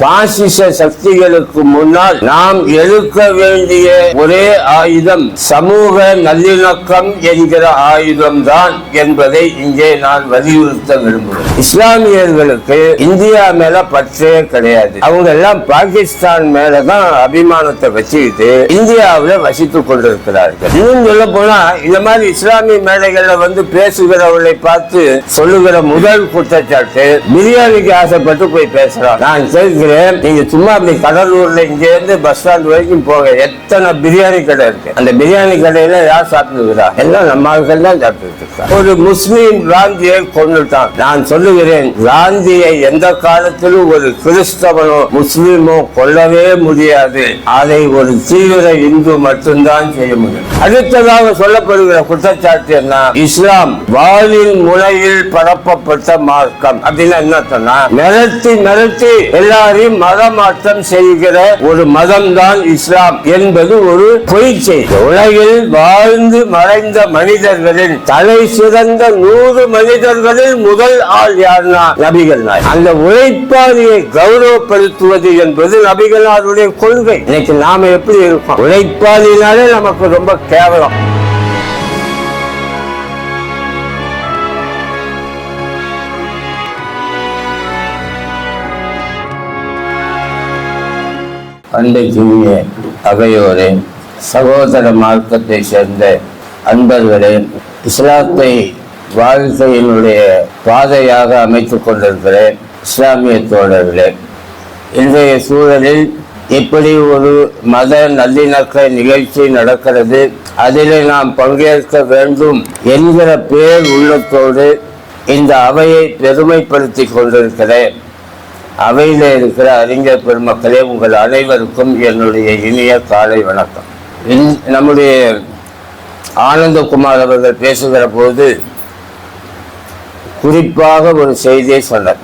பாசிச சக்திகளுக்கு முன்னால் நாம் எடுக்க வேண்டிய ஒரே ஆயுதம் சமூக நல்லிணக்கம் என்கிற ஆயுதம் தான் என்பதை இங்கே நான் வலியுறுத்த விரும்புகிறேன். இஸ்லாமியர்களுக்கு இந்தியா மேல பற்றே கிடையாது. அவங்க எல்லாம் பாகிஸ்தான் மேலதான் அபிமானத்தை வச்சுக்கிட்டு இந்தியாவில் வசித்துக் கொண்டிருக்கிறார்கள். இன்னும் சொல்ல போனா இந்த மாதிரி இஸ்லாமிய மேடைகள்ல வந்து பேசுகிறவர்களை பார்த்து சொல்லுகிற முதல் குற்றச்சாட்டு பிரியாணிக்கு ஆசைப்பட்டு போய் பேசுறான். நான் கேட்கிறேன், நீங்க சும்மா அப்படி கடலூர்ல இங்க இருந்து பஸ் ஸ்டாண்ட் வரைக்கும் போக எத்தனை பிரியாணி கடை இருக்கு. அந்த பிரியாணி கடையில யார் சாப்பிட்டுக்கிறா? எல்லாம் நம்ம ஆட்கள் தான் சாப்பிட்டு இருக்கா. ஒரு முஸ்லீம் காந்தியை கொண்டுட்டான். நான் சொல்லுகிறேன், காந்தியை எந்த காலத்திலும் ஒரு கிறிஸ்தவனோ முஸ்லீமோ கொல்லவே முடியாது. அதை ஒரு தீவிர இந்து மட்டும்தான் செய்ய முடியும். அடுத்ததாக சொல்லப்படுகிற குற்றச்சாட்டு என்ன? இஸ்லாம் வாளின் முனையில் பரப்பப்பட்ட மார்க்கம் அப்படின்னா என்ன சொன்னா, மிரட்டி மிரட்டி எல்லாரையும் மதமாற்றம் செய்கிற ஒரு மதம் தான் இஸ்லாம் என்பது ஒரு பொய் செய்தி. உலகில் வாழ்ந்து மறைந்த மனிதர்களின் தலை சிறந்த 100 மனிதர்களில் முதல் ஆள் யாருன்னா நபிகள் நாயகம். அந்த உழைப்பாளியை கௌரவப்படுத்துவது என்பது நபிகளாருடைய கொள்கை. இன்னைக்கு நாம எப்படி இருக்கோம்? உழைப்பாளினாலே நமக்கு ரொம்ப கேவலம். அன்றைக்குரிய அவையோரே, சகோதர மார்க்கத்தை சேர்ந்த அன்பர்களே, இஸ்லாத்தை வாழ்க்கையினுடைய பாதையாக அமைத்துக் கொண்டிருக்கிற இஸ்லாமிய தோழர்களே, இன்றைய சூழலில் இப்படி ஒரு மத நல்லிணக்க நிகழ்ச்சி நடக்கிறது, அதில் நாம் பங்கேற்க வேண்டும் என்கிற பேர் உள்ளத்தோடு இந்த அவையை பெருமைப்படுத்தி கொண்டிருக்கிறேன். அவையில் இருக்கிற அறிஞர் பெருமக்களே, உங்கள் அனைவருக்கும் என்னுடைய இனிய காலை வணக்கம். நம்முடைய ஆனந்தகுமார் அவர்கள் பேசுகிற போது குறிப்பாக ஒரு செய்தியை சொன்னார்.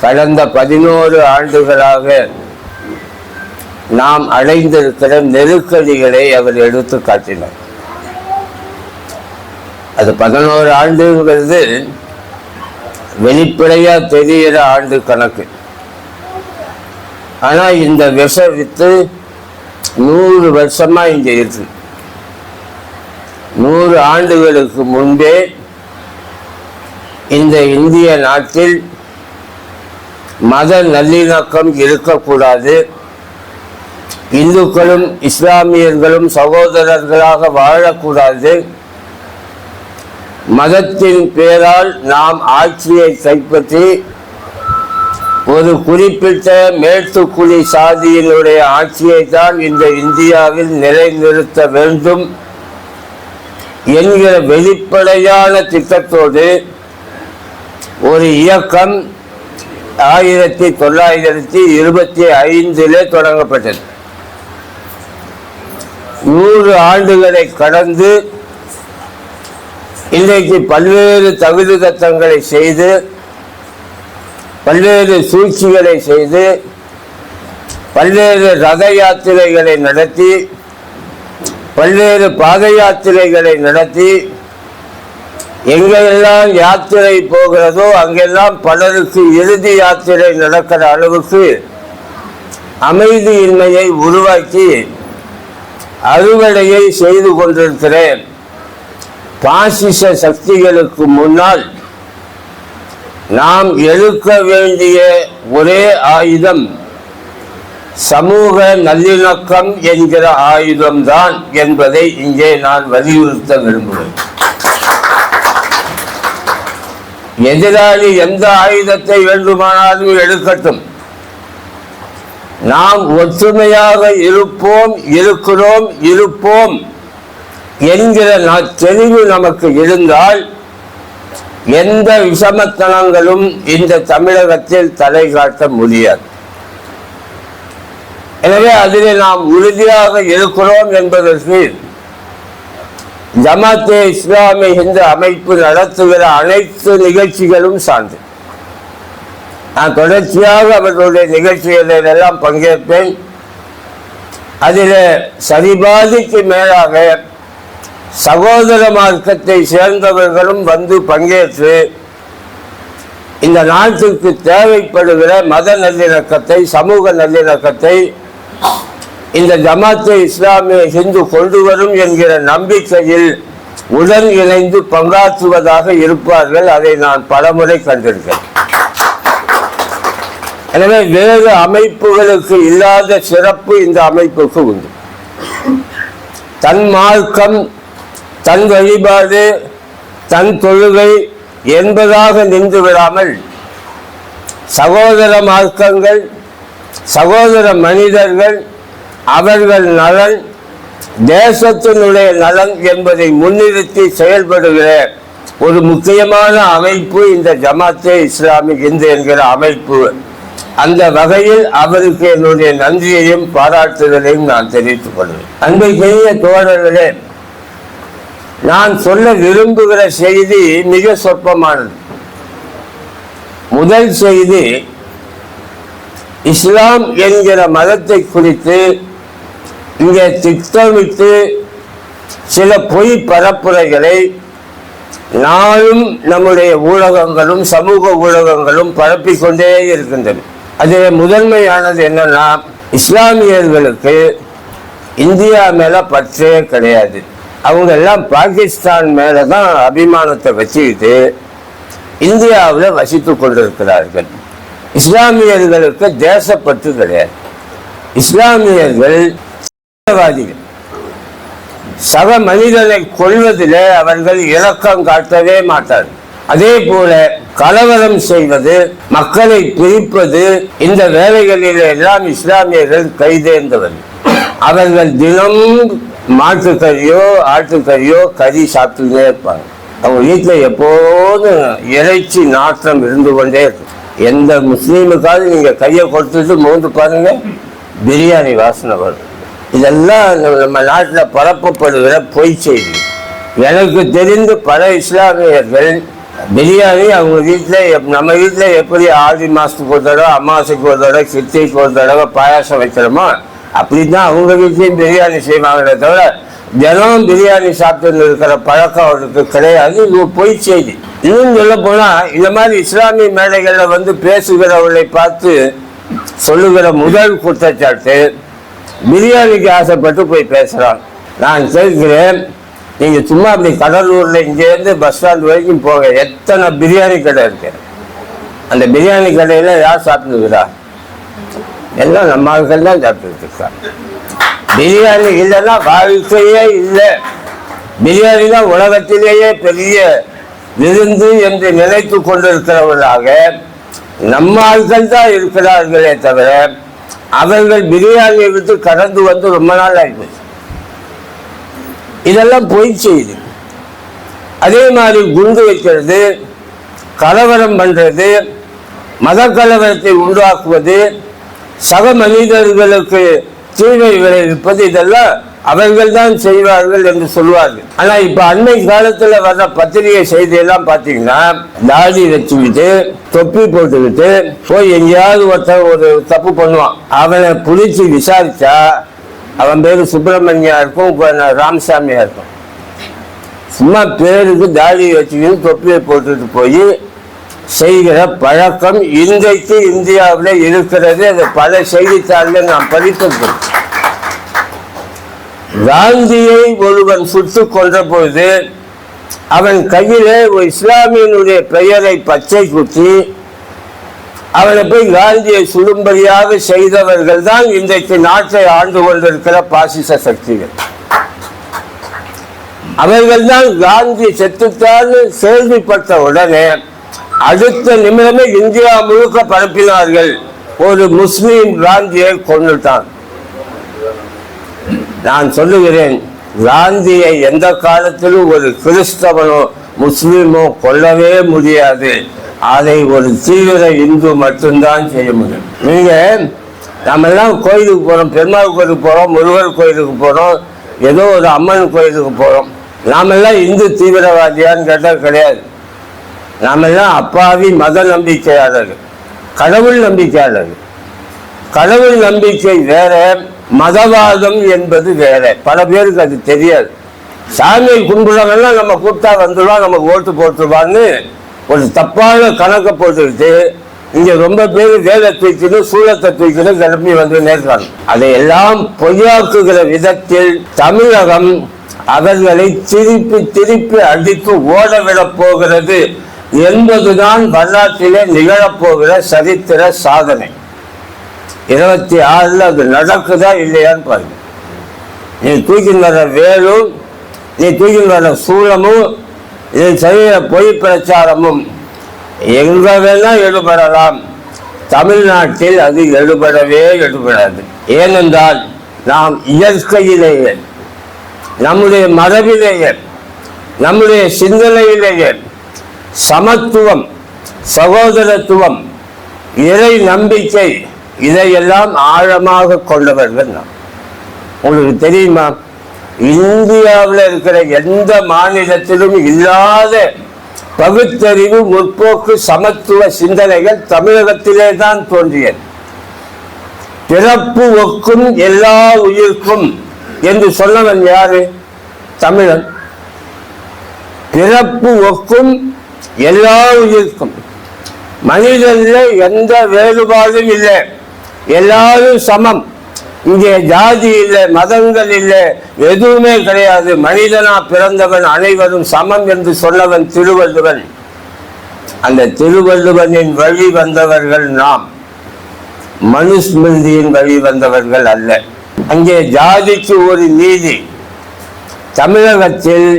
கடந்த 11 ஆண்டுகளாக நாம் அடைந்திருக்கிற நெருக்கடிகளை அவர் எடுத்து காட்டினார். அது 11 ஆண்டுங்கிறது வெளிப்படையா தெரிகிற ஆண்டு கணக்கு. ஆனா இந்த விஷ வித்து 100 வருஷமா இங்க இருக்கு. 100 ஆண்டுகளுக்கு முன்பே இந்த இந்திய நாட்டில் மத நல்லிணக்கம் இருக்கக்கூடாது, இந்துக்களும் இஸ்லாமியர்களும் சகோதரர்களாக வாழக்கூடாது, மதத்தின் பேரால் நாம் ஆட்சியை கைப்பற்றி ஒரு குறிப்பிட்ட மேட்டுக்குழி சாதியினுடைய ஆட்சியை தான் இந்த இந்தியாவில் நிலைநிறுத்த வேண்டும் என்கிற வெளிப்படையான திட்டத்தோடு ஒரு இயக்கம் 1925 தொடங்கப்பட்டது. 100 ஆண்டுகளை கடந்து இன்றைக்கு பல்வேறு தகுதித்தங்களை செய்து, பல்வேறு சூழ்ச்சிகளை செய்து, பல்வேறு ரத யாத்திரைகளை நடத்தி, பல்வேறு பாத யாத்திரைகளை நடத்தி, எங்கெல்லாம் யாத்திரை போகிறதோ அங்கெல்லாம் பலருக்கு இறுதி யாத்திரை நடக்கிற அளவுக்கு அமைதியின்மையை உருவாக்கி அறுவடையை செய்து கொண்டிருக்கிறேன். பாசிச சக்திகளுக்கு முன்னால் நாம் எடுக்க வேண்டிய ஒரே ஆயுதம் சமூக நல்லிணக்கம் என்கிற ஆயுதம் தான் என்பதை இங்கே நான் வலியுறுத்த விரும்புகிறேன். எதிராளி எந்த ஆயுதத்தை வேண்டுமானாலும் எடுக்கட்டும், நாம் ஒற்றுமையாக இருப்போம், இருக்கிறோம், இருப்போம் என்கிற தெளிவு நமக்கு இருந்தால் எந்த விஷமத்தனங்களும் இந்த தமிழகத்தில் தலை காட்ட முடியாது. எனவே அதில் நாம் உறுதியாக இருக்கிறோம் என்பதற்கு ஜமாத்தே இஸ்லாமி இந்து அமைப்பு நடத்துகிற அனைத்து நிகழ்ச்சிகளும் சார்ந்து நான் தொடர்ச்சியாக அவர்களுடைய நிகழ்ச்சிகளில் எல்லாம் பங்கேற்பேன். அதில் சரிபாதிக்கு மேலாக சகோதர மார்க்கத்தை சேர்ந்தவர்களும் வந்து பங்கேற்று இந்த நாட்டுக்கு தேவைப்படுகிற மத நல்லிணக்கத்தை, சமூக நல்லிணக்கத்தை இந்த ஜமாத்தே இஸ்லாமிய ஹிந்து கொண்டு வரும் என்கிற நம்பிக்கையில் உடன் இணைந்து பங்காற்றுவதாக இருப்பார்கள். அதை நான் பலமுறை கண்டிருக்கிறேன். எனவே வேறு அமைப்புகளுக்கு இல்லாத சிறப்பு இந்த அமைப்புக்கு உண்டு. தன் மார்க்கம், தன் வழிபாடு, தன் தொழுகை என்பதாக நின்று விடாமல் சகோதர மார்க்கங்கள், சகோதர மனிதர்கள், அவர்கள் நலன், தேசத்தினுடைய நலன் என்பதை முன்னிறுத்தி செயல்படுகிற ஒரு முக்கியமான அமைப்பு இந்த ஜமாத்தே இஸ்லாமிக் ஹிந்து என்கிற அமைப்பு. அந்த வகையில் அவருக்கு என்னுடைய நன்றியையும் பாராட்டுதலையும் நான் தெரிவித்துக் கொள்வேன். அன்பிற்குரிய தோழர்களே, நான் சொல்ல விரும்புகிற செய்தி மிக சொற்பமானது. முதல் செய்தி, இஸ்லாம் என்கிற மதத்தை குறித்து இங்கே திட்டமிட்டு சில பொய் பரப்புரைகளை நாளும் நம்முடைய ஊடகங்களும் சமூக ஊடகங்களும் பரப்பிக்கொண்டே இருக்கின்றன. அதில் முதன்மையானது என்னன்னா, இஸ்லாமியர்களுக்கு இந்தியா மேல பற்றே கிடையாது. அவங்க எல்லாம் பாகிஸ்தான் மேல தான் அபிமானத்தை வச்சுக்கிட்டு இந்தியாவில் வசித்து கொண்டிருக்கிறார்கள். இஸ்லாமியர்களுக்கு தேசப்பற்று கிடையாது. இஸ்லாமியர்கள் தீவிரவாதிகள். சக மனிதனை கொள்வதில் அவர்கள் இரக்கம் காட்டவே மாட்டார்கள். அதே போல கலவரம் செய்வது, மக்களை பிரிப்பது, இந்த வேலைகளில் எல்லாம் இஸ்லாமியர்கள் கைதேர்ந்தவர்கள். அவர்கள் தினம் மாட்டுக்கறியோ ஆட்டுக்கறியோ கறி சாப்பிட்டுட்டே இருப்பாங்க. அவங்க வீட்டில் எப்போதும் இறைச்சி நாற்றம் இருந்து கொண்டே இருக்கும். எந்த முஸ்லீமுக்காவது நீங்க கையை கொடுத்துட்டு மோந்து பாருங்க, பிரியாணி வாசனை வரும். இதெல்லாம் நம்ம நாட்டில் பரப்பப்படுகிற பொய் செய்தி. எனக்கு தெரிந்து பல இஸ்லாமியர்கள் பிரியாணி அவங்க வீட்டில், நம்ம வீட்டில் எப்படி ஆடி மாதத்துக்கு ஒரு தடவை, அமாவாசைக்கு ஒரு தடவை, கிருத்திகைக்கு ஒரு தடவை பாயாசம் வைக்கிறோமோ அப்படி தான் அவங்க வீட்லேயும் பிரியாணி செய்வாங்களே தவிர தினம் பிரியாணி சாப்பிட்டு இருக்கிற பழக்கம் அவருக்கு கிடையாது. இது பொய் செய்தி. இன்னும் சொல்ல போனால், இந்த மாதிரி இஸ்லாமிய மேடைகளில் வந்து பேசுகிறவர்களை பார்த்து சொல்லுகிற முதல் குற்றச்சாட்டு, பிரியாணிக்கு ஆசைப்பட்டு போய் பேசுகிறான். நான் கேட்கிறேன், நீங்கள் சும்மா அப்படி கடலூரில் இங்கேருந்து பஸ் ஸ்டாண்ட் வரைக்கும் போக எத்தனை பிரியாணி கடை இருக்கு. அந்த பிரியாணி கடையில் யார் சாப்பிட்டுருக்குறா? எல்லாம் நம்ம ஆட்கள் தான் சாப்பிட்டுட்டு இருக்காங்க. பிரியாணி இல்லைன்னா வாழ்க்கையே இல்லை. பிரியாணி தான் உலகத்திலேயே பெரிய விருந்து என்று நினைத்து கொண்டிருக்கிறவர்களாக நம்ம ஆட்கள் தான் இருக்கிறார்களே தவிர அவர்கள் பிரியாணியை விட்டு கடந்து வந்து ரொம்ப நாள் ஆகிப்போச்சு. இதெல்லாம் பொய் செய்யுது. அதே மாதிரி குண்டு வைக்கிறது, கலவரம் பண்றது, மத கலவரத்தை உண்டாக்குவது, சக மனிதர்களுக்கு தீமை விளைவிப்பது, இதெல்லாம் அவர்கள் தான் செய்வார்கள் என்று சொல்வார்கள். ஆனா இப்ப அண்மை காலத்துல வர்ற பத்திரிகை செய்தியெல்லாம் பாத்தீங்கன்னா, தாடி வச்சுக்கிட்டு தொப்பி போட்டுக்கிட்டு போய் எங்கேயாவது ஒருத்தர் ஒரு தப்பு பண்ணுவான். அவனை பிடிச்சி விசாரிச்சா அவன் பேரு சுப்பிரமணியா இருக்கும், ராமசாமியா இருக்கும். சும்மா பேருக்கு தாடி வச்சுக்கிட்டு தொப்பியை போட்டுட்டு போய் செய்கிற பழக்கம் இன்றைக்கு இந்தியாவில் இருக்கிறது. அது பல செய்தித்தாளில் நாம் படித்திருக்கிறோம். காந்தியை ஒருவன் சுட்டு கொன்ற பொழுது அவன் கையிலே ஒரு இஸ்லாமியனுடைய பெயரை பச்சை குத்தி அவனை போய் காந்தியை சுடும்படியாக செய்தவர்கள் தான் இன்றைக்கு நாட்டை ஆண்டு கொண்டிருக்கிற பாசிச சக்திகள். அவர்கள் தான் காந்தி செத்துத்தான்னு கேள்விப்பட்ட உடனே அடுத்த நிமிடமே இந்தியா முழுக்க பரப்பினார்கள், ஒரு முஸ்லீம் காந்தியை கொன்னுட்டான். நான் சொல்லுகிறேன், காந்தியை எந்த காலத்திலும் ஒரு கிறிஸ்தவனோ முஸ்லீமோ கொல்லவே முடியாது. அதை ஒரு தீவிர இந்து மட்டும்தான் செய்ய முடியும். நீங்க நம்ம எல்லாம் கோயிலுக்கு போறோம், பெருமாள் கோயிலுக்கு போறோம், முருகர் கோயிலுக்கு போறோம், ஏதோ ஒரு அம்மன் கோயிலுக்கு போறோம். நாமெல்லாம் இந்து தீவிரவாதியான்னு கேட்டால் கிடையாது. நாமெல்லாம் அப்பாவி மத நம்பிக்கையாளர்கள், கடவுள் நம்பிக்கையாளர்கள். கடவுள் நம்பிக்கை வேற, மதவாதம் என்பது வேற. பல பேருக்கு அது தெரியாது. சாமியை கும்பிடுறவங்கலாம் நம்ம கூப்பிட்டா வந்துடுவான், நமக்கு ஓட்டு போட்டுருவான்னு ஒரு தப்பான கணக்கை போட்டுக்கிட்டு இங்க ரொம்ப பேர் வேலை தூக்கிட்டு சூழத்தை தூக்கிட்டு கிளம்பி வந்து நேர்காணம். அதையெல்லாம் பொய்யாக்குகிற விதத்தில் தமிழகம் அவர்களை திருப்பி திருப்பி அடித்து ஓடவிடப் போகிறது என்பதுதான் வரலாற்றிலே நிகழப்போகிற சரித்திர சாதனை. 26 அது நடக்குதா இல்லையான்னு பாருங்க. நீ தூக்கின்னு வர வேலும் நீ தூக்கின்னு வர சூழமும் இது செய்கிற பொய் பிரச்சாரமும் எங்க வேணா எடுபடலாம். தமிழ்நாட்டில் அது எடுபடாது. ஏனென்றால் நாம் இயற்கையிலேயே நம்முடைய மரபிலேயே நம்முடைய சிந்தனையிலேயே சமத்துவம், சகோதரத்துவம், இறை நம்பிக்கை இதையெல்லாம் ஆழமாக கொண்டவர்கள் நாம். உங்களுக்கு தெரியுமா, இந்தியாவில் இருக்கிற எந்த மாநிலத்திலும் இல்லாத பகுத்தறிவு, முற்போக்கு, சமத்துவ சிந்தனைகள் தமிழகத்திலே தான் தோன்றியது. பிறப்பு ஒக்கும் எல்லா உயிர்க்கும் என்று சொன்னவன் யாரு? தமிழன். பிறப்பு ஒக்கும் எல்லா உயிர்க்கும், மனிதனில் எந்த வேறுபாடும் இல்லை, எல்லாரும் சமம். இங்கே ஜாதி இல்லை, மதங்கள் இல்லை, எதுவுமே கிடையாது. மனிதனா பிறந்தவன் அனைவரும் சமம் என்று சொன்னவன் திருவள்ளுவன். அந்த திருவள்ளுவனின் வழி வந்தவர்கள் நாம், மனுஸ்மிருதியின் வழி வந்தவர்கள் அல்ல. அங்கே ஜாதிக்கு ஒரு நீதி. தமிழகத்தில்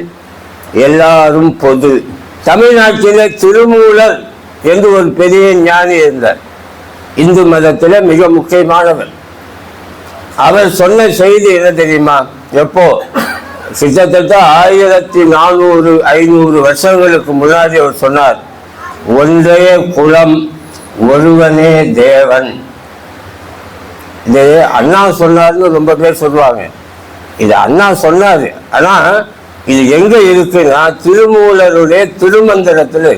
எல்லாரும் பொது. தமிழ்நாட்டிலே திருமூலர் என்று ஒரு பெரிய ஞானி இருந்தார், இந்து மதத்தில் மிக முக்கியமானவர். அவர் சொன்ன செய்தி என்ன தெரியுமா? எப்போ கிட்டத்தட்ட 1400-500 வருஷங்களுக்கு முன்னாடி அவர் சொன்னார், ஒன்றே குலம், ஒருவனே தேவன். இது அண்ணா சொன்னார்னு ரொம்ப பேர் சொல்லுவாங்க. இது அண்ணா சொன்னாரு, ஆனா இது எங்க இருக்குன்னா திருமூலருடைய திருமந்திரத்தில்.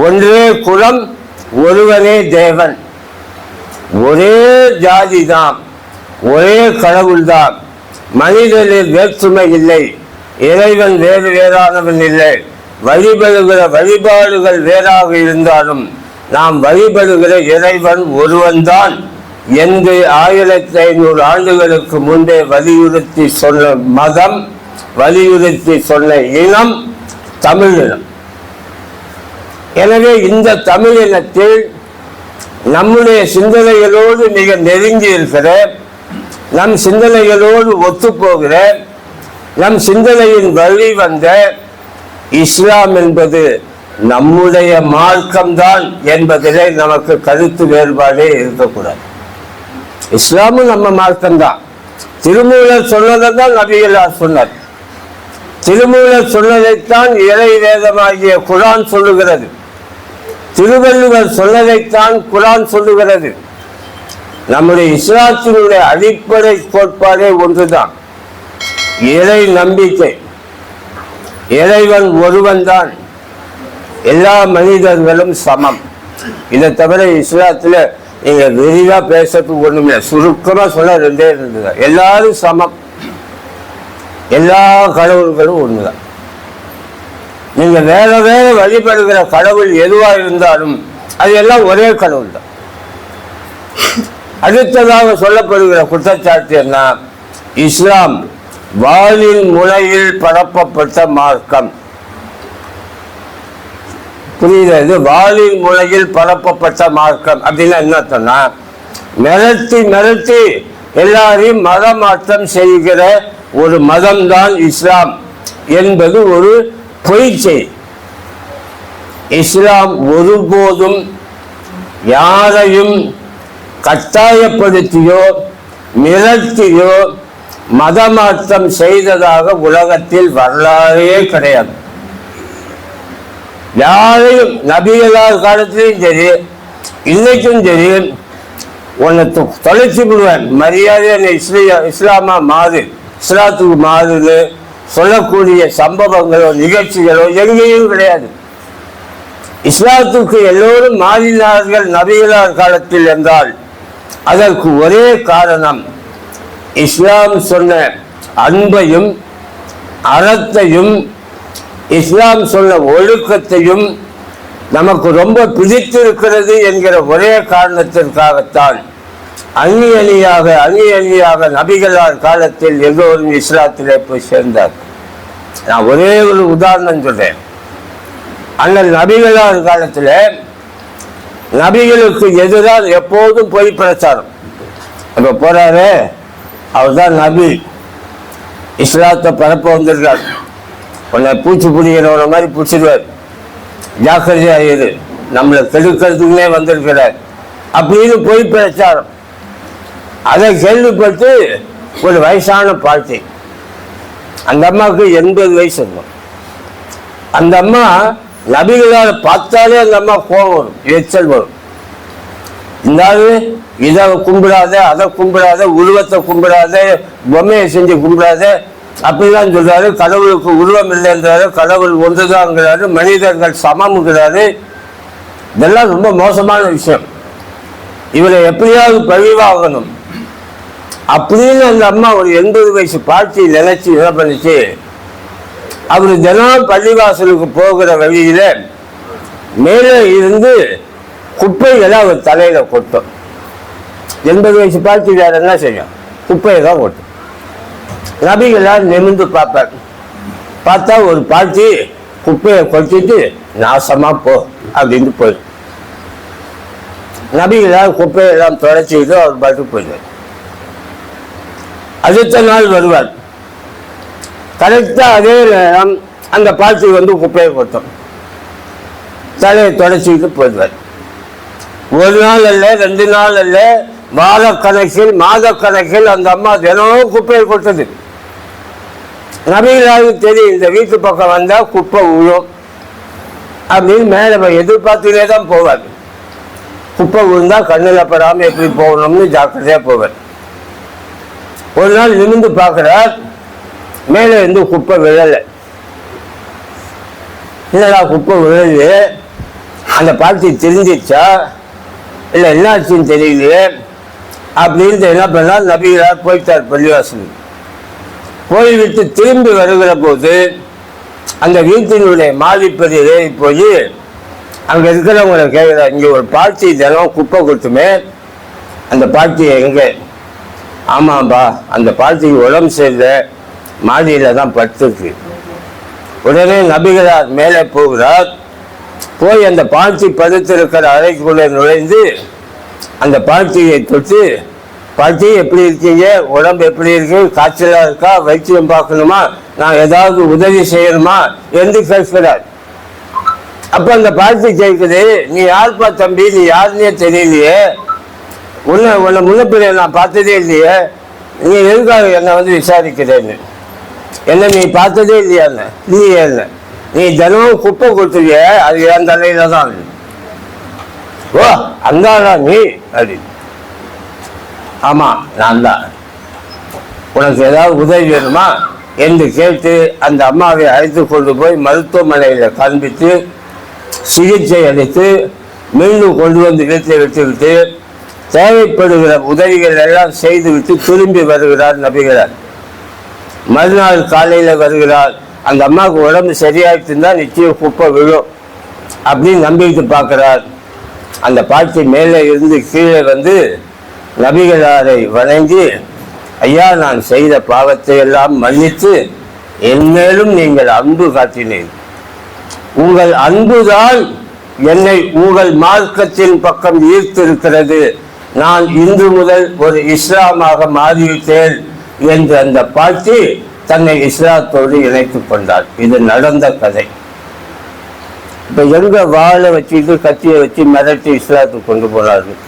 ஒன்றே குலம், ஒருவனே தேவன். ஒரே ஜாதி தான், ஒரே கடவுள் தான். மனிதனில் வேற்றுமை இல்லை, இறைவன் வேறு வேறானவன் இல்லை. வழிபடுகிற வழிபாடுகள் வேறாக இருந்தாலும் நாம் வழிபடுகிற இறைவன் ஒருவன்தான் என்று 1500 ஆண்டுகளுக்கு முன்பே வலியுறுத்தி சொன்ன மதம், வலியுறுத்தி சொன்ன இனம் தமிழினம். எனவே இந்த தமிழினத்தில் நம்முடைய சிந்தனைகளோடு மிக நெருங்கி இருக்கிற, நம் சிந்தனைகளோடு ஒத்துப்போகிற, நம் சிந்தனையின் வழி வந்த இஸ்லாம் என்பது நம்முடைய மார்க்கம்தான் என்பதிலே நமக்கு கருத்து வேறுபாடே இருக்கக்கூடாது. இஸ்லாமும் நம்ம மார்க்கம்தான். திருமூலர் சொன்னதான் நபிகளார் சொன்னார். திருமூலர் சொன்னதைத்தான் இறை வேதமாகிய குர்ஆன் சொல்லுகிறது. திருவள்ளுவர் சொன்னதைத்தான் குர்ஆன் சொல்லுகிறது. நம்முடைய இஸ்லாத்தினுடைய அடிப்படை கோட்பாடே ஒன்றுதான், இறை நம்பிக்கை. இறைவன் ஒருவன் தான், எல்லா மனிதர்களும் சமம். இதை தவிர இஸ்லாத்தில் நீங்க விரிவா பேசுறதுக்கு ஒண்ணுமே, சுருக்கமா சொல்ல ரெண்டே இருந்துதான். எல்லாரும் சமம், எல்லா கடவுள்களும் ஒண்ணுதான். நீங்க வேற வேற வழிபடுகிற கடவுள் எதுவா இருந்தாலும் அது எல்லாம் ஒரே கடவுள் தான். அடுத்ததாக சொல்லப்படுகிற குற்றச்சாட்டு என்ன? இஸ்லாம் வாளின் முனையில் பரப்பப்பட்ட மார்க்கம். புரியுது? வாளின் முனையில் பரப்பப்பட்ட மார்க்கம் அப்படின்னா என்ன சொன்னா, மிரட்டி மிரட்டி எல்லாரையும் மதமாற்றம் செய்கிற ஒரு மதம்தான் இஸ்லாம் என்பது ஒரு பொய்ச்சை. இஸ்லாம் ஒருபோதும் யாரையும் கட்டாயப்படுத்தியோ மிரட்டியோ மதமாற்றம் செய்ததாக உலகத்தில் வரலாறே கிடையாது. யாரையும் நபிகளார் காலத்திலும் சரி, இன்னைக்கும் சரி, உன்னை தொலைச்சி விடுவேன், மரியாதை இஸ்லாமா மாறு, இஸ்லாத்துக்கு மாறுன்னு சொல்லக்கூடிய சம்பவங்களோ நிகழ்ச்சிகளோ எங்கேயும் கிடையாது. இஸ்லாத்துக்கு எல்லோரும் மாறினார்கள் நபிகளார் காலத்தில் என்றால் அதற்கு ஒரே காரணம், இஸ்லாம் சொன்ன அன்பையும் அறத்தையும், இஸ்லாம் சொன்ன ஒழுக்கத்தையும் நமக்கு ரொம்ப பிடித்திருக்கிறது என்கிற ஒரே காரணத்திற்காகத்தான் அணி அணியாக நபிகளார் காலத்தில் எல்லோரும் இஸ்லாத்திலே போய் சேர்ந்தார். நான் ஒரே ஒரு உதாரணம் சொல்றேன். அண்ணல் நபிகளார் காலத்தில் நபிகளுக்கு எதிராக எப்போதும் பொய் பிரச்சாரம். இப்ப போறாரு, அவர் தான் நபி, இஸ்லாத்தை பரப்ப வந்திருக்கார், உன்னை பூச்சி பிடிக்கிறவன மாதிரி பிடிச்சிருவார், ஜாக்கிரதையா இரு, நம்மளை கெடுக்கிறதுக்குன்னே வந்திருக்கிறார் அப்படின்னு பொய் பிரச்சாரம். அதை கேள்விப்பட்டு ஒரு வயசான பாட்டி, அந்த அம்மாவுக்கு 80 வயசு இருக்கும். அந்த அம்மா நபிகளால் பார்த்தாலே அந்த அம்மா கோபம் வரும், எச்சல் வரும். இருந்தாலும் இதை கும்பிடாத, அதை கும்பிடாத, உருவத்தை கும்பிடாத, பொம்மையை செஞ்சு கும்பிடாத அப்படிலாம் சொல்றாரு. கடவுளுக்கு உருவம் இல்லைன்றாரு, கடவுள் ஒன்றுதான்ங்கிறாரு, மனிதர்கள் சமம்ங்கிறாரு. இதெல்லாம் ரொம்ப மோசமான விஷயம். இவரை எப்படியாவது பழிவாகணும் அப்படின்னு அந்த அம்மா ஒரு 80 வயசு பாட்டி நினைச்சு என்ன பண்ணிச்சு, அவரு தினம் பள்ளிவாசலுக்கு போகிற வழியில மேலே இருந்து குப்பைகளை அவர் தலையில கொட்டும். 80 வயசு பாட்டி வேற என்ன செய்யும், குப்பையை தான் கொட்டும். நபிகளார் நிமிர்ந்து பார்ப்பார். பார்த்தா ஒரு பாட்டி குப்பையை கொட்டிட்டு நாசமா போ அப்படின்னு போயிடும். நபிகளார் குப்பையெல்லாம் தொடச்சிட்டு அவர் பாட்டு போயிடுவார். அடுத்த நாள் வருவார். கரெக்டா அதே நேரம் அந்த பாட்டி வந்து குப்பையை கொட்டும், தலையை தொடச்சிக்கிட்டு போயிடுவார். ஒரு நாள் அல்ல, 2 நாள் அல்ல, வாரக்கணக்கில் மாதக்கணக்கில் அந்த அம்மா தினமும் குப்பையை கொட்டது. நபிகளாருக்கு தெரியும், இந்த வீட்டு பக்கம் வந்தா குப்பை விழும் அப்படின்னு மேல எதிர்பார்த்துனே தான் போவார். குப்பை விழுந்தா கண்ணில் படாம எப்படி போகணும்னு ஜாக்கிரதையா போவார். ஒரு நாள் நிமிர்ந்து பார்க்கிறார், மேலே இருந்து குப்பை விழலை. என்னடா குப்பை விழலையே, அந்த பாட்டி தெரிஞ்சிச்சா இல்லை என்னாச்சுன்னு தெரியலையே அப்படின்னு என்ன பண்ணால் நபிகளார் போயிட்டார் பள்ளிவாசல். போய்விட்டு திரும்பி வருகிற போது அந்த வீட்டினுடைய மாடிப்படியில் ஏறி போய் அங்கே இருக்கிறவங்களை கேட்குறார், இங்கே ஒரு பாட்டி தினம் குப்பை கொடுத்துமே, அந்த பாட்டி எங்கே? ஆமாம்பா, அந்த பாட்டிக்கு உடம்பு சரியில்லை, மாடியில தான் படுத்துருக்கு. உடனே நபிகளார் மேலே போகிறார். போய் அந்த பாட்டி படுத்திருக்கிற அறைக்குள்ளே நுழைந்து அந்த பாட்டியை தொட்டு, பாட்டி எப்படி இருக்கீங்க, உடம்பு எப்படி இருக்கு, காய்ச்சலா இருக்கா, வைத்தியம் பார்க்கணுமா, நான் ஏதாவது உதவி செய்யணுமா என்று கேட்கிறார். அப்ப அந்த பாட்டி கேட்குது, நீ யாருப்பா தம்பி, நீ யாருன்னே தெரியலையே, உன்னை முன்னப்பிள்ளை நான் பார்த்ததே இல்லையே, நீ எதுக்காக என்னை வந்து விசாரிக்கிறேன்னு, என்ன நீ பார்த்ததே இல்லையா, நீ என்ன நீ தினமும் குப்பை கொடுத்துருவிய, அது என் தலையில தான். ஓ அந்தாடா நீ அப்படி? ஆமா நான் தான். உனக்கு ஏதாவது உதவி வேணுமா என்று கேட்டு அந்த அம்மாவை அழைத்து கொண்டு போய் மருத்துவமனையில் காண்பித்து சிகிச்சை அளித்து மீண்டும் கொண்டு வந்து வீட்டில் விட்டுவிட்டு தேவைப்படுகிற உதவிகள் எல்லாம் செய்துவிட்டு திரும்பி வருகிறார் நபிகளார். மறுநாள் காலையில் வருகிறார். அந்த அம்மாவுக்கு உடம்பு சரியாயிட்டு இருந்தா நிச்சயம் குப்பை விழும் அப்படின்னு நம்பிக்கிட்டு பார்க்கிறார். அந்த பாட்டி மேலே இருந்து கீழே வந்து நபிகளாரை வணங்கி, ஐயா நான் செய்த பாவத்தை எல்லாம் மன்னித்து என்மேலும் நீங்கள் அன்பு காட்டினீர், உங்கள் அன்புதான் என்னை உங்கள் மார்க்கத்தின் பக்கம் ஈர்த்திருக்கிறது, நான் இன்று முதல் ஒரு இஸ்லாமாக மாறிவிட்டேன் என்று அந்த பாட்டி தன்னை இஸ்லாத்தோடு இணைத்துக் கொண்டார். இது நடந்த கதை. இப்ப எங்க வாழை வச்சுட்டு கத்தியை வச்சு மிரட்டி இஸ்லாத்துக்கு கொண்டு போனார்கள்.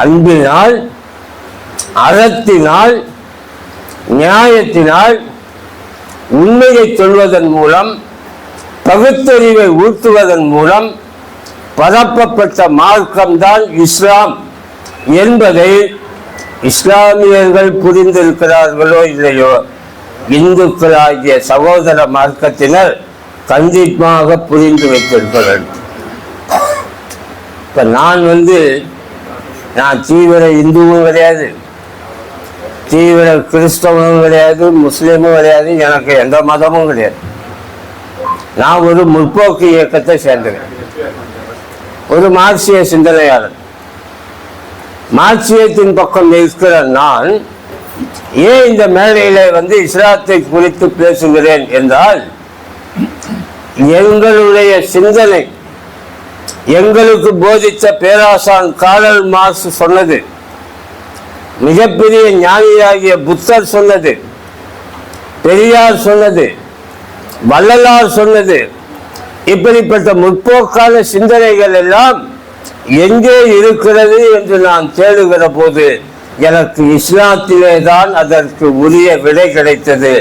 அன்பினால், அறத்தினால், நியாயத்தினால், உண்மையை சொல்வதன் மூலம், பகுத்தறிவை ஊட்டுவதன் மூலம் பரப்பப்பட்ட மார்க்கம்தான் இஸ்லாம் என்பதை இஸ்லாமியர்கள் புரிந்திருக்கிறார்களோ இல்லையோ, இந்துக்களாகிய சகோதர மார்க்கத்தினர் கண்டிப்பாக புரிந்து வைத்திருக்கிறார்கள். இப்ப நான் தீவிர இந்துவும் கிடையாது, தீவிர கிறிஸ்தவனும் கிடையாது, முஸ்லீமும் கிடையாது, எனக்கு எந்த மதமும் கிடையாது. நான் ஒரு முற்போக்கு இயக்கத்தை சேர்ந்தேன். ஒரு மார்க்சிய சிந்தனையாளர். மார்க்சியத்தின் பக்கம் இருக்கிற நான் ஏன் இந்த மேடையில இஸ்லாத்தை குறித்து பேசுகிறேன் என்றால், எங்களுடைய சிந்தனை, எங்களுக்கு போதித்த பேராசான் கார்ல் மார்க்ஸ் சொன்னது, மிகப்பெரிய ஞானியாகிய புத்தர் சொன்னது, பெரியார் சொன்னது, வள்ளலார் சொன்னது, இப்படிப்பட்ட முற்போக்கான சிந்தனைகள் எல்லாம் எங்கே இருக்கிறது என்று நான் தேடுகிற போது எனக்கு இஸ்லாத்திலே தான் அதற்கு உரிய விடை கிடைத்தது.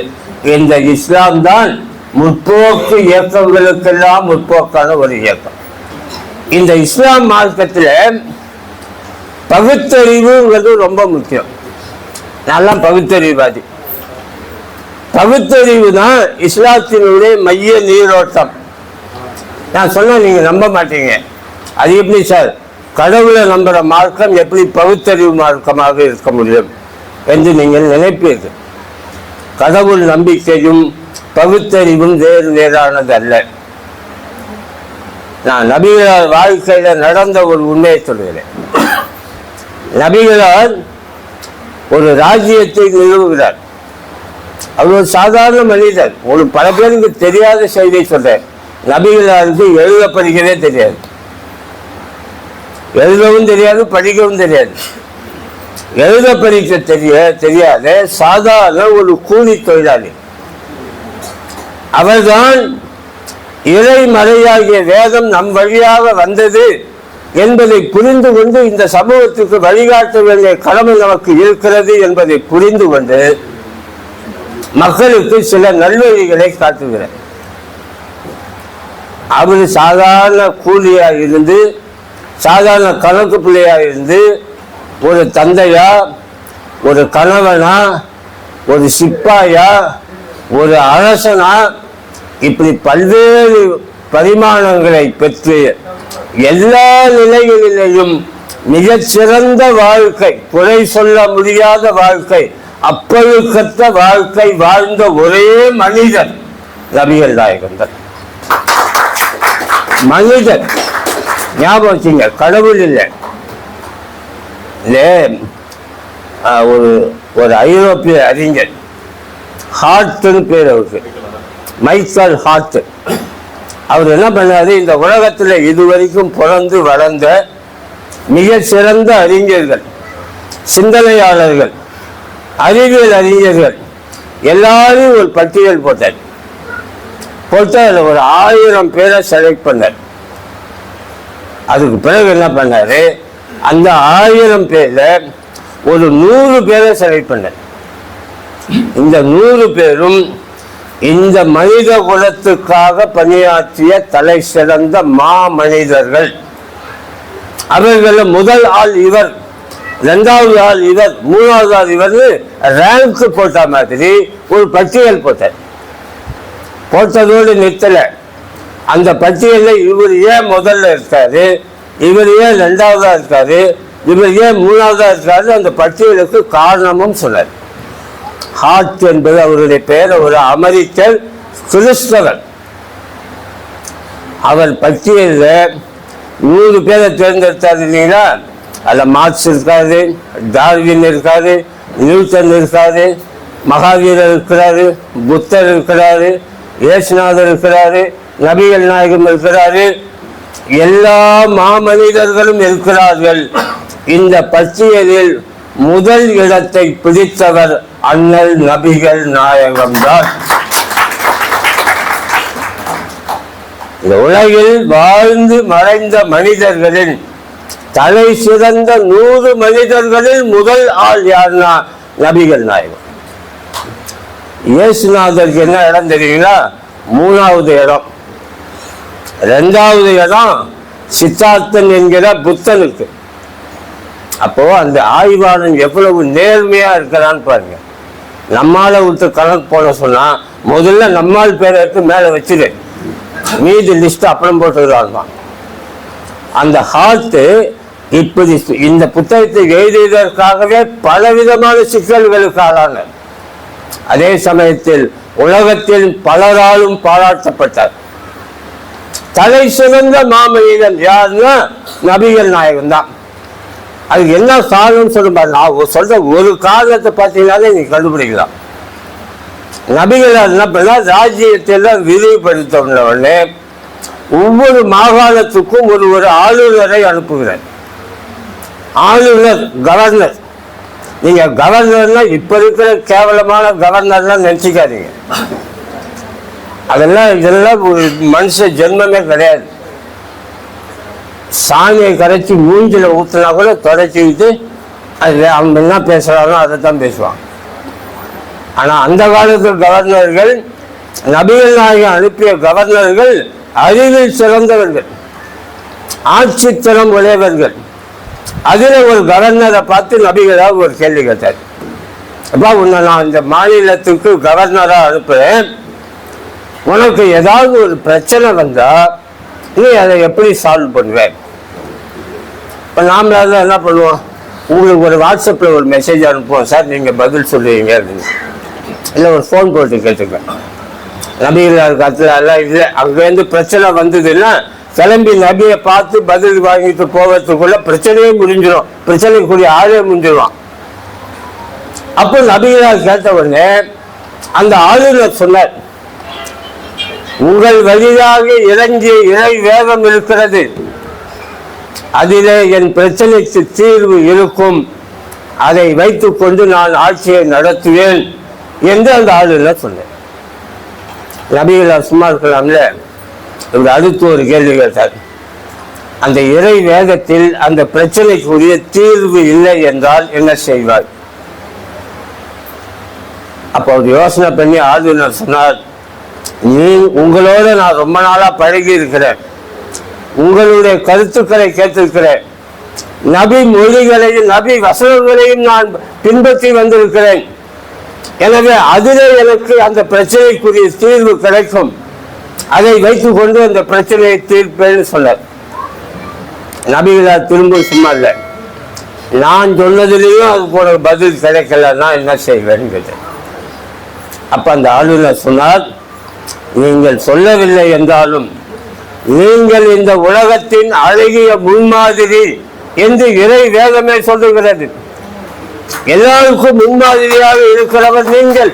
இந்த இஸ்லாம் தான் முற்போக்கு இயக்கங்களுக்கெல்லாம் முற்போக்கான ஒரு இயக்கம். இந்த இஸ்லாம் மார்க்கத்தில் பகுத்தறிவுங்கிறது ரொம்ப முக்கியம். நான் பகுத்தறிவாதி. பகுத்தறிவு தான் இஸ்லாத்தினுடைய மைய நீரோட்டம். நான் சொன்ன நீங்க நம்ப மாட்டீங்க. அது எப்படி சார், கடவுளை நம்புற மார்க்கம் எப்படி பகுத்தறிவு மார்க்கமாக இருக்க முடியும் என்று நீங்கள் நினைப்பீர்கள். கடவுள் நம்பிக்கையும் பகுத்தறிவும் வேறு வேறானது அல்ல. நான் நபிகளார் வாழ்க்கையில நடந்த ஒரு உண்மையை சொல்கிறேன். நபிகளார் ஒரு ராஜ்யத்தை நிறுவுகிறார். அவர் ஒரு சாதாரண மனிதர். ஒரு பல பேருக்கு தெரியாத செய்தியை சொல்றேன். நபிகளாருக்கு எழுத படிக்கவே தெரியாது, எழுதவும் தெரியாது, படிக்கவும் தெரியாது. எழுத படிக்க தெரியாத சாதாரண ஒரு கூலி தொழிலாளி. அவர்தான் இறைமறையாகிய வேதம் நம் வழியாக வந்தது என்பதை புரிந்து கொண்டு இந்த சமூகத்திற்கு வழிகாட்ட வேண்டிய கடமை நமக்கு இருக்கிறது என்பதை புரிந்து கொண்டு மக்களுக்கு சில நல்வழிகளை காட்டுகிறார். அவர் சாதாரண கூலியா இருந்து, சாதாரண கணக்கு பிள்ளையா இருந்து, ஒரு தந்தையா, ஒரு கணவனா, ஒரு சிப்பாயா, ஒரு அரசனா, இப்படி பல்வேறு பரிமாணங்களை பெற்று எல்லா நிலைகளிலேயும் மிகச்சிறந்த வாழ்க்கை, குறை சொல்ல முடியாத வாழ்க்கை, அப்பழுக்கற்ற வாழ்க்கை வாழ்ந்த ஒரே மனிதர் நபிகள் நாயகம் தான். மனிதர், ஞாபகம் வச்சுங்க, கடவுள் இல்லை. ஒரு ஐரோப்பிய அறிஞர், ஹார்ட்னு பேர் அவருக்கு, மைக்கேல் ஹார்ட். அவர் என்ன பண்ணாரு, இந்த உலகத்தில் இதுவரைக்கும் பிறந்து வளர்ந்த மிக சிறந்த அறிஞர்கள், சிந்தனையாளர்கள், அறிவியல் அறிஞர்கள் எல்லாரும் ஒரு பட்டியல் போட்டார். போட்டு அதில் ஒரு 1000 பேரை செலக்ட் பண்ணார். அதுக்கு பிறகு என்ன பண்ணாரு, அந்த 1000 பேர்ல ஒரு 100 பேரை செலக்ட் பண்ணார். இந்த 100 பேரும் இந்த மனித குலத்துக்காக பணியாற்றிய தலை சிறந்த மனிதர்கள். அவர்கள முதல் ஆள் இவர், 2வது ஆள் இவர், 3வது ஆள் இவர், ரேங்க் போட்ட மாதிரி ஒரு பட்டியல் போட்டார். போட்டதோடு நிறுத்தல. அந்த பட்டியலில் இவர் ஏன் முதல்ல இருக்காரு, இவர் ஏன் 2வதா இருக்காரு, இவர் ஏன் 3வதா இருக்காரு, அந்த பட்டியலுக்கு காரணமும் சொன்னார். ஹார்ட் என்பது அவருடைய பெயர், ஒரு அமெரிக்க கிறிஸ்தவர். அவர் பட்டியலில் 100 பேரை தேர்ந்தெடுத்தார் இல்லைங்களா. அதில் மார்க்ஸ் இருக்காரு, டார்வின் இருக்காரு, நியூட்டன் இருக்காரு, மகாவீரர் இருக்கிறாரு, புத்தர் இருக்கிறாரு, இயேசுநாதர் இருக்கிறாரு, நபிகள் நாயகம் இருக்கிறாரு, எல்லா மாமனிதர்களும் இருக்கிறார்கள். இந்த பட்டியலில் முதல் இடத்தை பிடித்தவர் அண்ணல் நபிகள் நாயகம் தான். இந்த உலகில் வாழ்ந்து மறைந்த மனிதர்களின் தலை சிறந்த 100 மனிதர்களில் முதல் ஆள் யாருன்னா நபிகள் நாயகம். இயேசுநாதருக்கு என்ன இடம் தெரியுங்களா? 3வது இடம். 2வது இடம் சித்தார்த்தன் என்கிற புத்தனுக்கு. அப்போ அந்த ஆய்வாளன் எவ்வளவு நேர்மையா இருக்கிறான்னு பாருங்க. நம்மால விட்டு கணக்கு போட சொன்னா முதல்ல நம்மால் பேரை எடுத்து மேல வச்சிரு, மீதி லிஸ்ட் அப்புறம் போட்டுக்கிறாங்க. அந்த ஹார்ட் இப்படி இந்த புத்தகத்தை எழுதியதற்காகவே பலவிதமான சிக்கல்களுக்கு ஆளானார். அதே சமயத்தில் உலகத்தில் பலராலும் பாராட்டப்பட்டார். தலை சிறந்த மாமனிதன் யாருன்னா நபிகள் நாயகம் தான். அதுக்கு என்ன காரணம் சொல்லுங்க, நான் சொல்ற ஒரு காரணத்தை பார்த்தீங்கன்னாலே நீங்க கண்டுபிடிக்கலாம். நபிகள் என்ன பண்ணா, ராஜ்யத்தை விரிவுபடுத்த உடனே ஒவ்வொரு மாகாணத்துக்கும் ஒரு ஆளுநரை அனுப்புகிறார். ஆளுநர், கவர்னர். நீங்க கவர்னர்னா இப்ப இருக்கிற கேவலமான கவர்னர்லாம் நினைச்சிக்காதீங்க. இதெல்லாம் ஒரு மனுஷ ஜென்மமே கிடையாது. சாணியை கரைச்சி மூஞ்சில ஊத்தினா கூட தொடச்சிக்கிட்டு அது அவங்க என்ன பேசுறாங்களோ அதை தான் பேசுவாங்க. ஆனா அந்த காலத்து கவர்னர்கள், நபிகள் நாயகம் அனுப்பிய கவர்னர்கள் அறிவில் சிறந்தவர்கள், ஆட்சித்திறம் உடையவர்கள். அதுல ஒரு கவர்னரை பார்த்து நபிகளாக ஒரு கேள்வி கேட்டார். அப்பா, உன்னை நான் இந்த மாநிலத்துக்கு கவர்னரா அனுப்புறேன், உனக்கு ஏதாவது ஒரு பிரச்சனை வந்தா நீ அதை எப்படி சால்வ் பண்ணுவேன்? இப்போ நாமளாக என்ன பண்ணுவோம், உங்களுக்கு ஒரு வாட்ஸ்அப்பில் ஒரு மெசேஜ் அனுப்புவோம், சார் நீங்கள் பதில் சொல்லுவீங்க அப்படின்னு. இல்லை ஒரு ஃபோன் போட்டு கேட்டுக்கேன். நபிகள் கத்துல எல்லாம் இல்லை, அங்கேருந்து பிரச்சனை வந்ததுன்னா கிளம்பி நபியை பார்த்து பதில் வாங்கிட்டு போவதுக்குள்ள பிரச்சனையே முடிஞ்சிடும், பிரச்சனைக்குரிய ஆளே முடிஞ்சிடுவான். அப்போ நபிகளால் கேட்ட உடனே அந்த ஆளுநர் சொன்னார், உங்கள் வழியாக இறங்கிய இறை வேகம் இருக்கிறது, அதிலே என் பிரச்சனைக்கு தீர்வு இருக்கும், அதை வைத்துக் கொண்டு நான் ஆட்சியை நடத்துவேன் என்று அந்த ஆளுநர் சொன்னேன். நபிகளார் சும்மா இருக்கலாம்ல, இவர் அடுத்து ஒரு கேள்வி கேட்டார். அந்த இறை வேதத்தில் அந்த பிரச்சனைக்குரிய தீர்வு இல்லை என்றால் என்ன செய்வார்? அப்போ அவர் யோசனை பண்ணி ஆளுநர் சொன்னார், உங்களோட நான் ரொம்ப நாளா பழகி இருக்கிறேன், உங்களுடைய கருத்துக்களை கேட்டிருக்கிறேன், நபி மொழிகளையும் நபி வசனங்களையும் நான் பின்பற்றி வந்திருக்கிறேன், எனவே அதிலே எனக்கு அந்த பிரச்சனைக்குரிய தீர்வு கிடைக்கும், அதை வைத்துக் கொண்டு அந்த பிரச்சனையை தீர்ப்பேன்னு சொன்னார். நபிகளார் திரும்ப சும்மா இல்லை, நான் சொன்னதுலேயும் அதுக்கு உனக்கு பதில் கிடைக்கலன்னா என்ன செய்வேன்னு கேட்டேன். அப்ப அந்த ஆளுநர் சொன்னார், நீங்கள் சொல்லவில்லை என்றாலும் நீங்கள் இந்த உலகத்தின் அழகிய முன்மாதிரி என்று இறை வேதமே சொல்லுகிறது, எல்லாருக்கும் முன்மாதிரியாக இருக்கிறவர் நீங்கள்,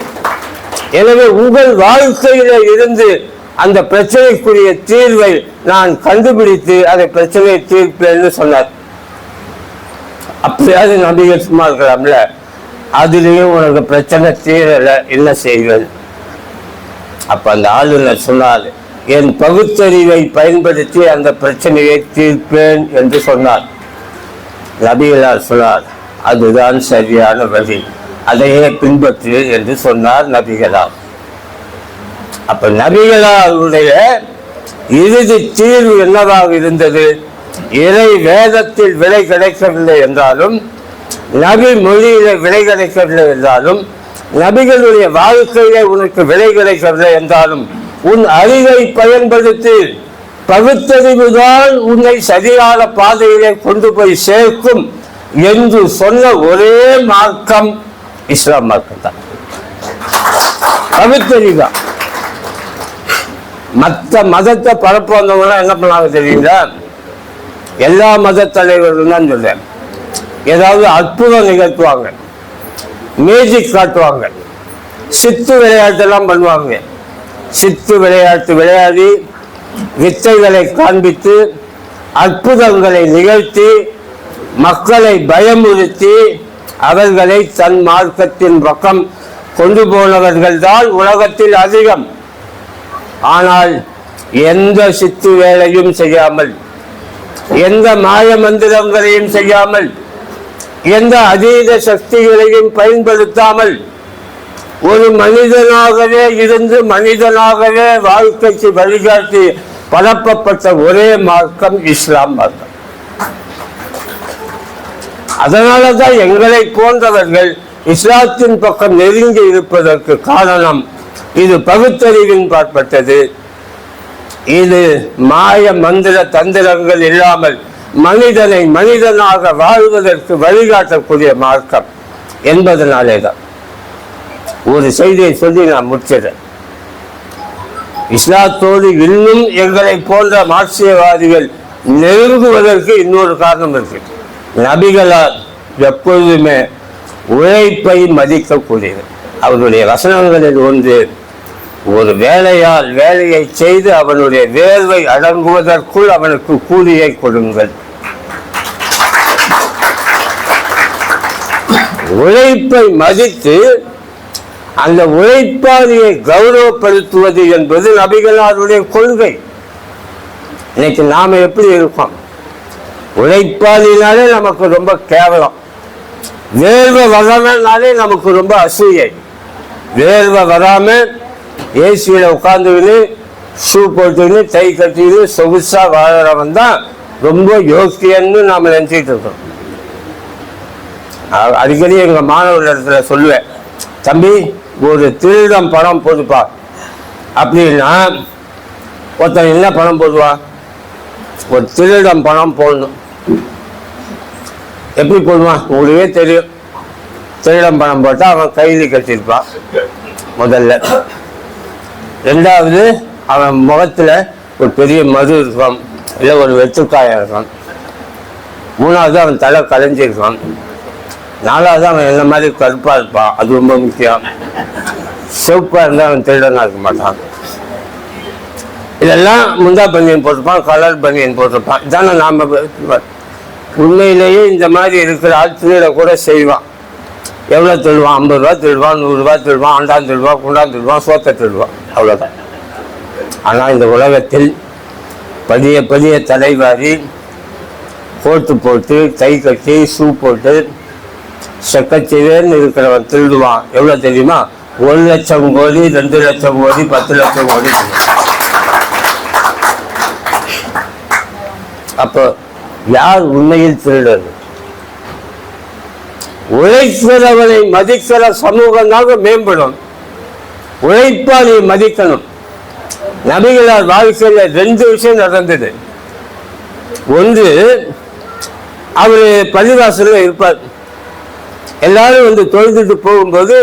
எனவே உங்கள் வாழ்க்கையில இருந்து அந்த பிரச்சனைக்குரிய தீர்வை நான் கண்டுபிடித்து அதை பிரச்சனையை தீர்ப்பேன்னு சொன்னார். அப்படியாவது நபிகள் சும்மா இருக்கலாம்ல, அதுலேயும் உனக்கு பிரச்சனை தீரல, என்ன செய்வேன்? அப்ப அந்த ஆளுநர் சொன்னார், என் பகுத்தறிவை பயன்படுத்தி அந்த பிரச்சனையை தீர்ப்பேன் என்று சொன்னார். நபிகளார் சொன்னார், அதுதான் சரியான வழி, அதையே பின்பற்று என்று சொன்னார் நபிகளார். அப்ப நபிகளாருடைய இறுதி தீர்வு என்னவாக இருந்தது? இறை வேதத்தில் விலை கிடைக்கவில்லை என்றாலும், நபி மொழியில விலை கிடைக்கவில்லை என்றாலும், நபிகளுடைய வாழ்க்கையிலே உனக்கு விலை கிடைக்கவில்லை என்றாலும், உன் அறிவை பயன்படுத்தி பகுத்தறிவுதான் உன்னை சரியான பாதையிலே கொண்டு போய் சேர்க்கும் என்று சொன்ன ஒரே மார்க்கம் இஸ்லாம் மார்க்கம் தான். பகுத்தறிவுதான். மற்ற மதத்தை பரப்ப வந்தவங்க என்ன பண்ணாங்க தெரியுங்களா? எல்லா மத தலைவர்களும் தான் சொல்றேன், ஏதாவது அற்புதம் நிகழ்த்துவாங்க, மேஜிக் காட்டுவாங்க, சித்து விளையாட்டெல்லாம் பண்ணுவாங்க. சித்து விளையாட்டு விளையாடி வித்தைகளை காண்பித்து அற்புதங்களை நிகழ்த்தி மக்களை பயமுறுத்தி அவர்களை தன் மார்க்கத்தின் பக்கம் கொண்டு போனவர்கள் தான் உலகத்தில் அதிகம். ஆனால் எந்த சித்து வேலையும் செய்யாமல், எந்த மாய மந்திரங்களையும் செய்யாமல், எந்த அதீத சக்திகளையும் பயன்படுத்தாமல் ஒரு மனிதனாகவே இருந்து மனிதனாகவே வாழ்க்கைக்கு வழிகாட்டி பரப்பப்பட்ட ஒரே மார்க்கம் இஸ்லாம் மார்க்கம். அதனாலதான் எங்களை போன்றவர்கள் இஸ்லாத்தின் பக்கம் நெருங்கி இருப்பதற்கு காரணம், இது பகுத்தறிவின் பாற்பட்டது, இது மாய மந்திர தந்திரங்கள் இல்லாமல் மனிதனை மனிதனாக வாழ்வதற்கு வழிகாட்டக்கூடிய மார்க்கம் என்பதனாலே தான். ஒரு செய்தியை சொல்லி நான் முடிச்சிடறேன். இஸ்லாத்தோடு இன்னும் எங்களை போன்ற மார்க்சியவாதிகள் நெருங்குவதற்கு இன்னொரு காரணம் இருக்கு. நபிகளார் எப்பொழுதுமே உழைப்பை மதிக்கக்கூடியது. அவருடைய வசனங்களில் ஒன்று, ஒரு வேலையால் வேலையை செய்து அவனுடைய வேர்வை அடங்குவதற்குள் அவனுக்கு கூலியை கொடுங்கள். உழைப்பை மதித்து அந்த உழைப்பாளியை கௌரவப்படுத்துவது என்பது நபிகளாருடைய கொள்கை. இன்னைக்கு நாம எப்படி இருக்கோம்? உழைப்பாளினாலே நமக்கு ரொம்ப கேவலம், வேர்வை வராமனாலே நமக்கு ரொம்ப அசூயை. வேர்வை வராம ஏசியில உட்காந்துக்கின்னு ஷூ போட்டுக்கின்னு கை கட்டிக்கின்னு சொகுசா வாழறவன் தான் ரொம்ப யோக்கியன்னு நாம நினைச்சிட்டு இருக்கோம். அடிக்கடி எங்க மாணவர்களிடத்துல சொல்லுவேன், தம்பி ஒரு திருடம் பணம் போடுப்பா அப்படின்னா ஒருத்தன் என்ன பணம் போடுவா? ஒரு திருடம் பணம் போடணும். எப்படி போடுவான் உங்களுக்கே தெரியும். திருடம் பணம் போட்டா அவன் கைது கட்டியிருப்பான் முதல்ல. ரெண்டாவது அவன் முகத்துல ஒரு பெரிய மது இருக்கும், இல்லை ஒரு வெற்றுக்காயம் இருக்கும். மூணாவது அவன் தலை கலைஞ்சிருக்கான். நாலாவது அவன் என்ன மாதிரி கருப்பா இருப்பான், அது ரொம்ப முக்கியம். சிவப்பா இருந்தால் அவன் திருடனா இருக்க மாட்டான். இதெல்லாம் முந்தா பனியன் போட்டிருப்பான், கலர் பனியன் போட்டிருப்பான். இதான நாம உண்மையிலேயே இந்த மாதிரி இருக்கிற ஆள் திருட கூட செய்வான். எவ்வளோ திருடுவான்? 50 ரூபா திருடுவான், 100 ரூபா திருடுவான், ஆண்டான் திருடுவான், குண்டான் திருடுவான், சோத்தை திருடுவான், அவ்வளோதான். ஆனால் இந்த உலகத்தில் பதிய பதிய தலைவாரி கோட்டு போட்டு கை கட்டி ஷூ போட்டு செக்கச்சிவேன்னு இருக்கிறவன் திருடுவான். எவ்வளோ தெரியுமா? 1 லட்சம் கோடி, 2 லட்சம் கோடி, 10 லட்சம் கோடி. அப்போ யார் உண்மையில் திருடர்? உழைக்கிறவனை மதிக்கிற சமூகமாக மேம்படும். உழைப்பாளியை மதிக்கணும். நபிகளார் வாழ்க்கையில் 2 விஷயம் நடந்தது. ஒன்று, அவரு பள்ளிவாசல்ல இருப்பார். எல்லாரும் வந்து தொழுதுட்டு போகும்போது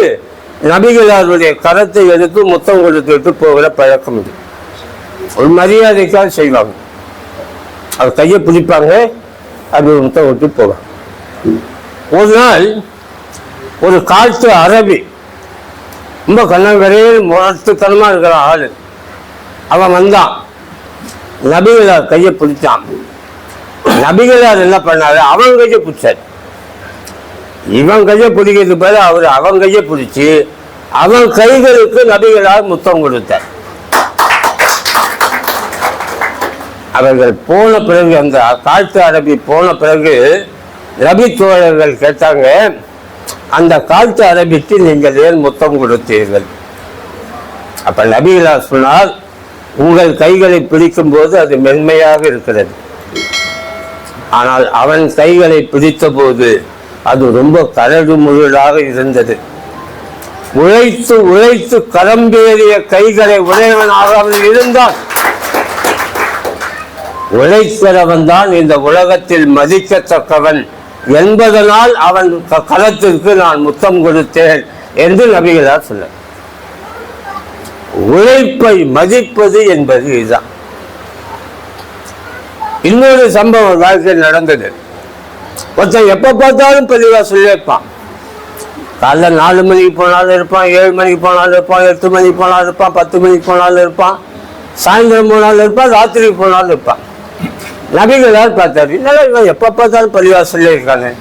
நபிகளாருடைய கரத்தை எடுத்து முத்தம் கொடுத்துட்டு போகிற பழக்கம் இது. ஒரு மரியாதைக்காக செய்வாங்க. அவர் கையை பிடிப்பாங்க, அப்படி முத்தம் விட்டு போவாங்க. ஒரு நாள் ஒரு காட்டு அரபி, ரொம்ப கண்ணங்கரையில் முரட்டுத்தனமா இருக்கிற ஆளு, அவன் வந்தான். நபிகளார் கையை பிடிச்சான். நபிகளார் என்ன பண்ணாரு? அவன் கையை பிடிச்சார். இவன் கையை பிடிக்கிறது போல அவர் அவன் கையை பிடிச்சி அவன் கைகளுக்கு நபிகளார் முத்தம் கொடுத்தார். அவர்கள் போன பிறகு, அந்த காட்டு அரபி போன பிறகு ரபி தோழர்கள் கேட்டாங்க, அந்த காட்டு அரபிக்கு நீங்கள் ஏன் முத்தம் கொடுத்தீர்கள்? அப்ப நபிகளார் சொன்னார், உங்கள் கைகளை பிடிக்கும் போது அது மென்மையாக இருக்கிறது, ஆனால் அவன் கைகளை பிடித்த போது அது ரொம்ப கரடு முரடாக இருந்தது. உழைத்து உழைத்து கரம்பேறிய கைகளை உடையவனாக அவன் இருந்தான். உழைக்கிறவன் தான் இந்த உலகத்தில் மதிக்கத்தக்கவன் என்பதனால் அவன் கரத்திற்கு நான் முத்தம் கொடுத்தேன் என்று நபிகளார் சொன்னார். உழைப்பை மதிப்பது என்பது இதுதான். இன்னொரு சம்பவம் வாழ்க்கையில் நடந்தது. ஒருத்தன் எப்ப பார்த்தாலும் பள்ளிவாசல்ல இருப்பான். காலைல 4 மணிக்கு போனாலும் இருப்பான், 7 மணிக்கு போனாலும் இருப்பான், 8 மணிக்கு போனாலும் இருப்பான், 10 மணிக்கு போனாலும் இருப்பான், சாயந்தரம் போனாலும் இருப்பான், ராத்திரிக்கு போனாலும் இருப்பான். நபிகளார் பார்த்தாரு, இதனால இவன் எப்ப பார்த்தாலும் பள்ளிவாசல்ல இருக்கானே.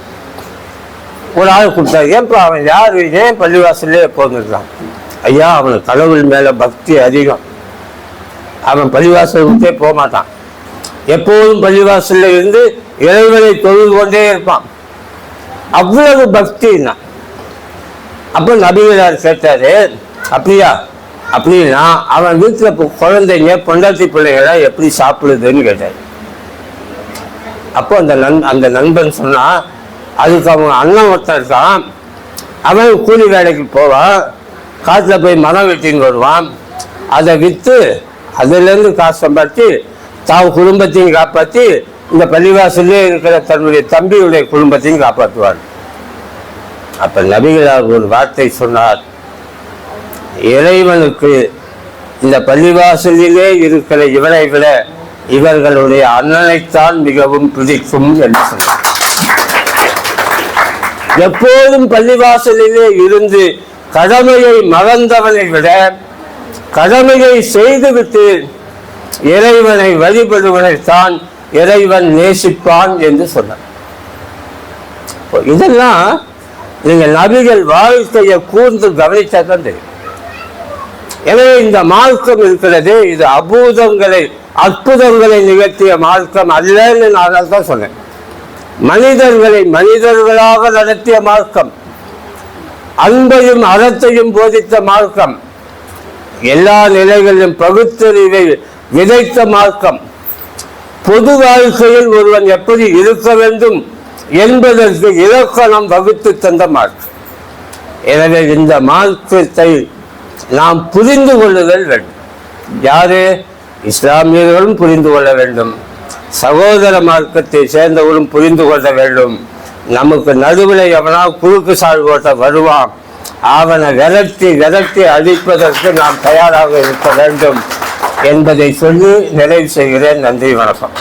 ஒரு ஆள் கொடுத்தாரு, ஏன்பா அவன் யாரு, ஏன் பள்ளிவாசல்ல எப்போதும் இருக்கான்? ஐயா, அவனுக்கு கடவுள் மேல பக்தி அதிகம், அவன் பள்ளிவாசல் விட்டே போக மாட்டான், எப்போதும் பள்ளிவாசல்ல இருந்து இறைவனை தொழுது கொண்டே இருப்பான், அவ்வளவு பக்தின்னா. அப்போ நபிகளார் கேட்டாரு, அப்படியா? அப்படின்னா அவன் வீட்டுல குழந்தைங்க பொண்டாட்டி பிள்ளைங்களா எப்படி சாப்பிடுதுன்னு கேட்டாரு. அப்போ அந்த நண்பன் சொன்னா, அதுக்கு அவங்க அண்ணன் ஒருத்தன் இருக்கான், அவன் கூலி வேலைக்கு போவான், காட்டுல போய் மரம் வெட்டின்னு வருவான், அதை விற்று அதுலேருந்து காசு சம்பாதிச்சு தான் குடும்பத்தையும் காப்பாற்றி இந்த பள்ளிவாசல்லே இருக்கிற தன்னுடைய தம்பியுடைய குடும்பத்தையும் காப்பாற்றுவார். அப்ப நபிகளார் ஒரு வார்த்தை சொன்னார், இறைவனுக்கு இந்த பள்ளிவாசலிலே இருக்கிற இவனை விட இவர்களுடைய அண்ணனைத்தான் மிகவும் பிடிக்கும் என்று சொன்னார். எப்போதும் பள்ளிவாசலிலே இருந்து கடமையை மறந்தவனை விட கடமையை செய்துவிட்டு இறைவனை வழிபடுவனைத்தான் இறைவன் நேசிப்பான் என்று சொன்னார். இதெல்லாம் நீங்கள் நபிகள் வாழ்க்கையை கூர்ந்து கவனித்தாதான் தெரியும். எனவே இந்த மார்க்கம் இருக்கிறது, இது அற்புதங்களை நிகழ்த்திய மார்க்கம் அல்லன்னு நான் தான் சொன்னேன். மனிதர்களை மனிதர்களாக நடத்திய மார்க்கம், அன்பையும் அறத்தையும் போதித்த மார்க்கம், எல்லா நிலைகளிலும் பகுத்தறிவை விதைத்த மார்க்கம், பொது வாழ்க்கையில் ஒருவன் எப்படி இருக்க வேண்டும் என்பதற்கு இலக்கணம் வகுத்து தந்த மார்க்கம். எனவே இந்த மார்க்கத்தை நாம் புரிந்து கொள்ளுதல் வேண்டும். யாரு? இஸ்லாமியர்களும் புரிந்து கொள்ள வேண்டும், சகோதர மார்க்கத்தை சேர்ந்தவர்களும் புரிந்து கொள்ள வேண்டும். நமக்கு நடுவில் எவனா குறுக்கு சால் போட்ட வருவான், அவனை விரட்டி அழிப்பதற்கு நாம் தயாராக இருக்க வேண்டும் என்பதை சொல்லி நிறைவு செய்கிறேன். நன்றி, வணக்கம்.